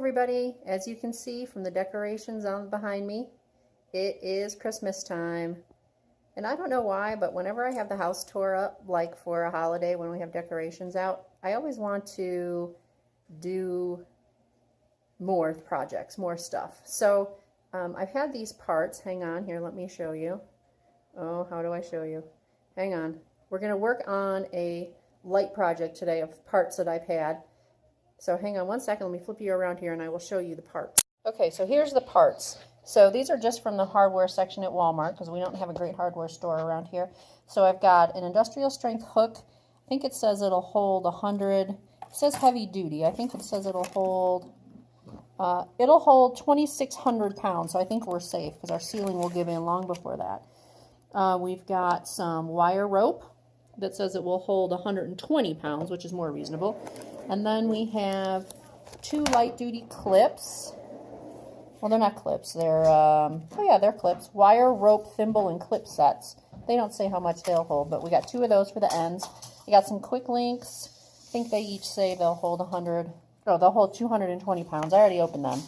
everybody. As you can see from the decorations on behind me, it is Christmas time. And I don't know why, but whenever I have the house tore up, like for a holiday when we have decorations out, I always want to do more projects, more stuff. So I've had these parts. Hang on here, let me show you. Oh, how do I show you? Hang on. We're going to work on a light project today of parts that I've had. So hang on one second, let me flip you around here and I will show you the parts. Okay, so here's the parts. So these are just from the hardware section at Walmart because we don't have a great hardware store around here. So I've got an industrial strength hook. I think it says it'll hold 100. It says heavy duty. I think it says it'll hold 2,600 pounds. So I think we're safe because our ceiling will give in long before that. We've got some wire rope that says it will hold 120 pounds, which is more reasonable. And then we have 2 light-duty clips. Well, they're not clips. They're, oh yeah, they're clips. Wire, rope, thimble, and clip sets. They don't say how much they'll hold, but we got 2 of those for the ends. We got some quick links. I think they each say they'll hold 100. Oh, they'll hold 220 pounds. I already opened them.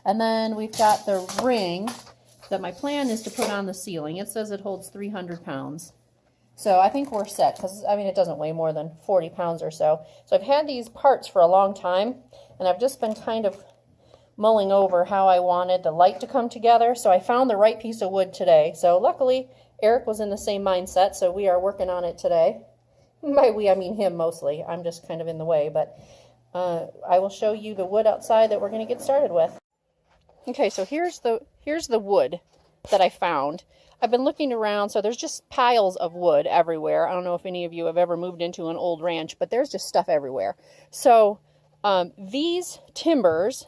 And then we've got the ring that my plan is to put on the ceiling. It says it holds 300 pounds. So I think we're set because, I mean, it doesn't weigh more than 40 pounds or so. So I've had these parts for a long time, and I've just been kind of mulling over how I wanted the light to come together. So I found the right piece of wood today. So luckily, Eric was in the same mindset, so we are working on it today. By we, I mean him mostly. I'm just kind of in the way, but I will show you the wood outside that we're going to get started with. Okay, so here's the wood that I found. I've been looking around, so there's just piles of wood everywhere. I don't know if any of you have ever moved into an old ranch, but there's just stuff everywhere. So these timbers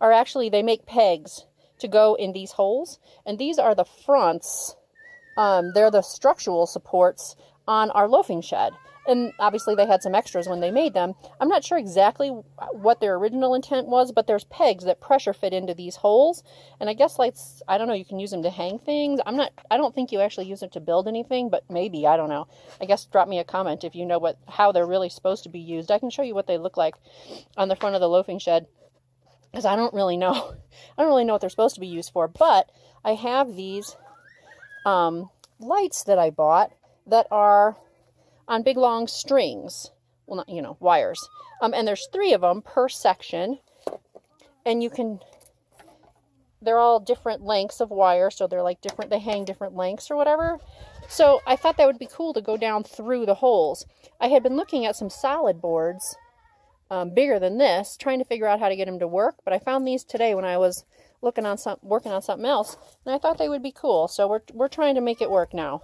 are actually, they make pegs to go in these holes, and these are the fronts. They're the structural supports on our loafing shed. And obviously they had some extras when they made them. I'm not sure exactly what their original intent was, but there's pegs that pressure fit into these holes. And I guess, like, I don't know, you can use them to hang things. I don't think you actually use them to build anything, but maybe, I don't know. I guess drop me a comment if you know how they're really supposed to be used. I can show you what they look like on the front of the loafing shed, because I don't really know. I don't really know what they're supposed to be used for, but I have these lights that I bought that are on big long strings, well, not, you know, wires, and there's 3 of them per section, and they're all different lengths of wire, so they're like different, they hang different lengths or whatever. So I thought that would be cool to go down through the holes. I had been looking at some solid boards bigger than this, trying to figure out how to get them to work, but I found these today when I was working on something else, and I thought they would be cool, so we're trying to make it work now.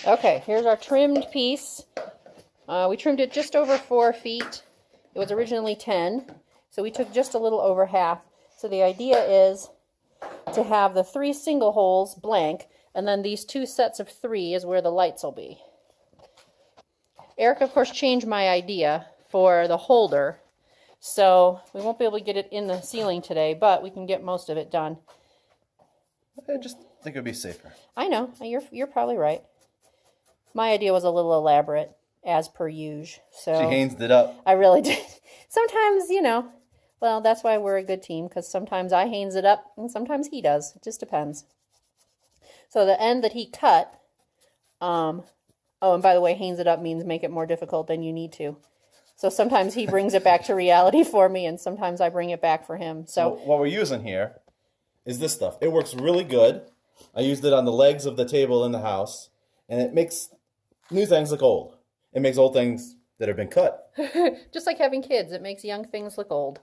Okay, here's our trimmed piece. We trimmed it just over 4 feet. It was originally 10, so we took just a little over half. So the idea is to have the 3 single holes blank, and then these 2 sets of 3 is where the lights will be. Eric, of course, changed my idea for the holder, so we won't be able to get it in the ceiling today, but we can get most of it done. I just think it would be safer. I know, you're probably right. My idea was a little elaborate, as per usual. So she handsed it up. I really did. Sometimes, you know, well, that's why we're a good team, because sometimes I hands it up, and sometimes he does. It just depends. So the end that he cut, oh, and by the way, hands it up means make it more difficult than you need to. So sometimes he brings it back to reality for me, and sometimes I bring it back for him. So what we're using here is this stuff. It works really good. I used it on the legs of the table in the house, and it makes new things look old. It makes old things that have been cut. Just like having kids, it makes young things look old.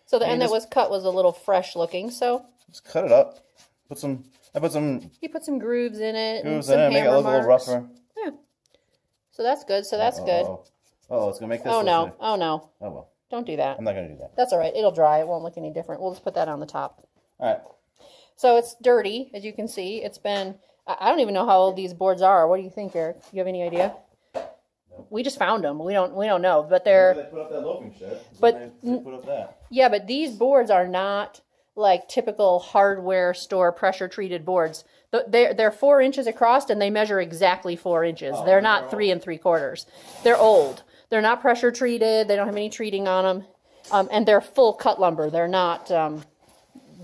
So the end that was cut was a little fresh looking, so just cut it up. I put some. He put some grooves in it. Grooves in it. Make it look a little rougher. Yeah. So that's good. So that's good. Oh, it's gonna make this. Oh no! Oh no! Oh well. Don't do that. I'm not gonna do that. That's all right. It'll dry. It won't look any different. We'll just put that on the top. All right. So it's dirty, as you can see. It's been. I don't even know how old these boards are. What do you think, Eric? You have any idea? No. We just found them. We don't know, but they're. They put up that loafing shed. But they put up that. Yeah, but these boards are not like typical hardware store pressure treated boards. They're 4 inches across and they measure exactly 4 inches. They're not 3 3/4. They're old. They're not pressure treated. They don't have any treating on them. And they're full cut lumber. They're not the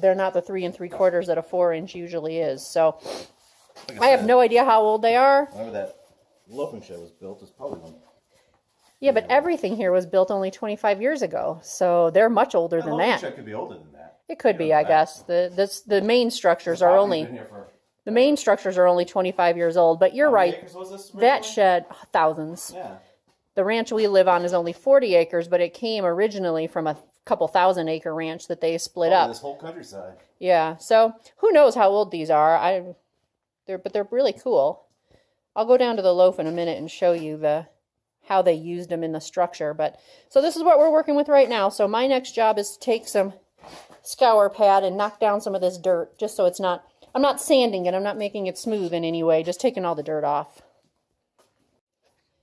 3 3/4 that a 4-inch usually is. So Like I have no idea how old they are. Whenever that loafing shed was built, it's probably one. Yeah, but everything here was built only 25 years ago. So they're much older than loafing that. shed could be older than that. It could be, I guess. The main structures are only... The main structures are only 25 years old, but you're right. Acres was this That originally? shed, thousands. Yeah. The ranch we live on is only 40 acres, but it came originally from a couple 1,000-acre ranch that they split up. This whole countryside. Yeah, so who knows how old these are? But they're really cool. I'll go down to the loaf in a minute and show you how they used them in the structure. But so this is what we're working with right now. So my next job is to take some scour pad and knock down some of this dirt, just so it's not. I'm not sanding it. I'm not making it smooth in any way. Just taking all the dirt off.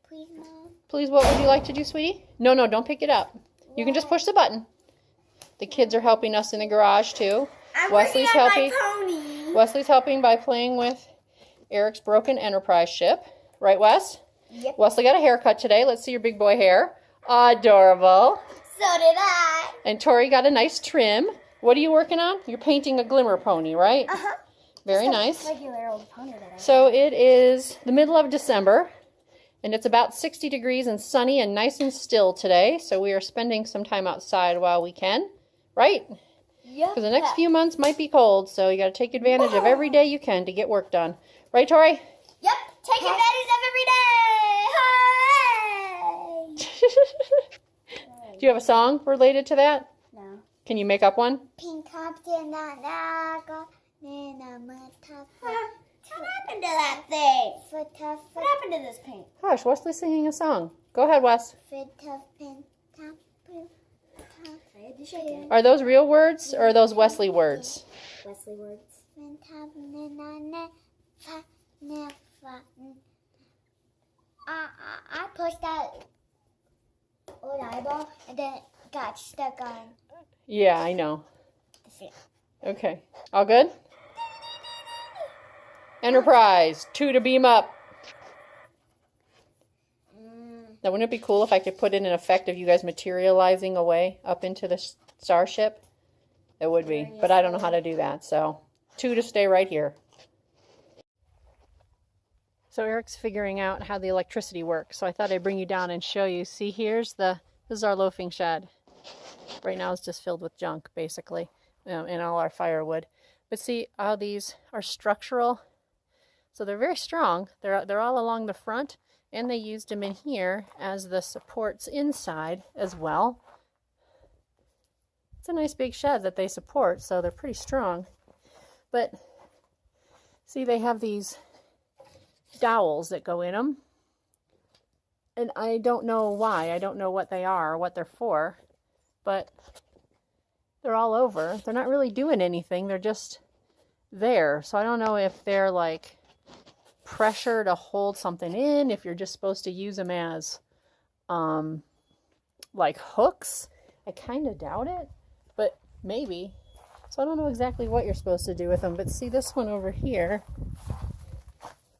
Please, Mom. Please, what would you like to do, sweetie? No, don't pick it up. You can just push the button. The kids are helping us in the garage too. Wesley's helping. Wesley's helping by playing with Eric's broken Enterprise ship. Right, Wes? Yep. Wesley got a haircut today. Let's see your big boy hair. Adorable. So did I. And Tori got a nice trim. What are you working on? You're painting a glimmer pony, right? Uh-huh. Very nice. Regular old pony that I So it is the middle of December, and it's about 60 degrees and sunny and nice and still today. So we are spending some time outside while we can, right? Yep. Because the next few months might be cold, so you got to take advantage of every day you can to get work done. Right, Tori? Yep. Take advantage of every day. Hooray! Do you have a song related to that? No. Can you make up one? Pink tops in the naga. What happened to that thing? What happened to this paint? Gosh, Wesley's singing a song. Go ahead, Wes. Are those real words or are those Wesley words? Wesley words. I pushed that old eyeball and then it got stuck on Yeah, I know. the fan. Okay. All good? Enterprise, 2 to beam up. Now, wouldn't it be cool if I could put in an effect of you guys materializing away up into the starship? It would be, but I don't know how to do that. So 2 to stay right here. So Eric's figuring out how the electricity works. So I thought I'd bring you down and show you. See, this is our loafing shed. Right now it's just filled with junk, basically, and all our firewood. But see how these are structural? So they're very strong. They're all along the front, and they used them in here as the supports inside as well. It's a nice big shed that they support, so they're pretty strong. But see, they have these dowels that go in them, and I don't know why. I don't know what they are or what they're for, but they're all over. They're not really doing anything. They're just there. So I don't know if they're like pressure to hold something in, if you're just supposed to use them as like hooks. I kind of doubt it, but maybe. So I don't know exactly what you're supposed to do with them. But see, this one over here,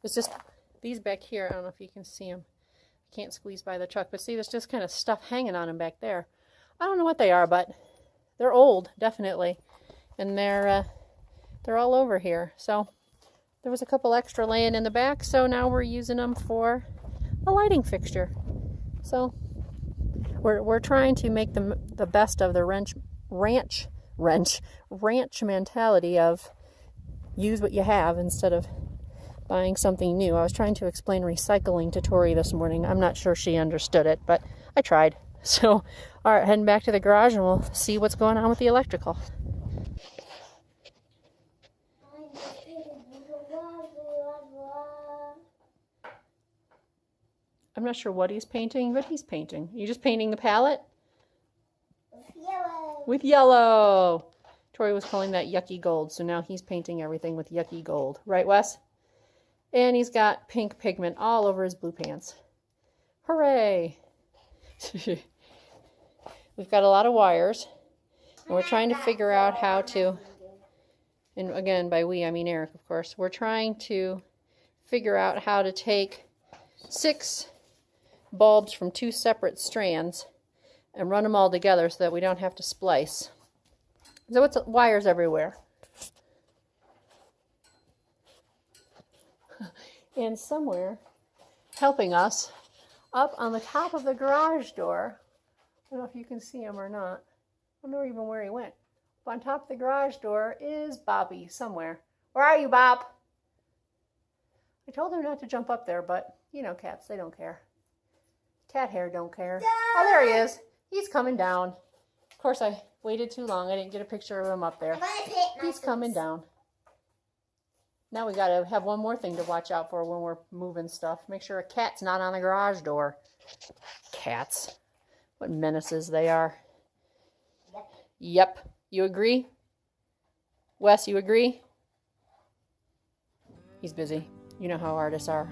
it's just these back here. I don't know if you can see them. I can't squeeze by the truck, but see, there's just kind of stuff hanging on them back there. I don't know what they are, but they're old, definitely, and they're all over here. So there was a couple extra laying in the back, so now we're using them for a lighting fixture. So we're trying to make the best of the ranch mentality of use what you have instead of buying something new. I was trying to explain recycling to Tori this morning. I'm not sure she understood it, but I tried. So, all right, heading back to the garage and we'll see what's going on with the electrical. I'm not sure what he's painting, but he's painting. You just painting the palette? Yellow. With yellow. Tori was calling that yucky gold, so now he's painting everything with yucky gold. Right, Wes? And he's got pink pigment all over his blue pants. Hooray! We've got a lot of wires, and we're trying to figure out how to, and again, by we, I mean Eric, of course. We're trying to figure out how to take 6 bulbs from 2 separate strands and run them all together so that we don't have to splice. So it's wires everywhere. And somewhere helping us up on the top of the garage door, I don't know if you can see him or not. I don't know even where he went. But on top of the garage door is Bobby somewhere. Where are you, Bob? I told him not to jump up there, but you know cats, they don't care. Cat hair don't care. Oh, there he is. He's coming down. Of course, I waited too long. I didn't get a picture of him up there. He's coming down. Now we got to have one more thing to watch out for when we're moving stuff. Make sure a cat's not on the garage door. Cats. What menaces they are. Yep. You agree? Wes, you agree? He's busy. You know how artists are.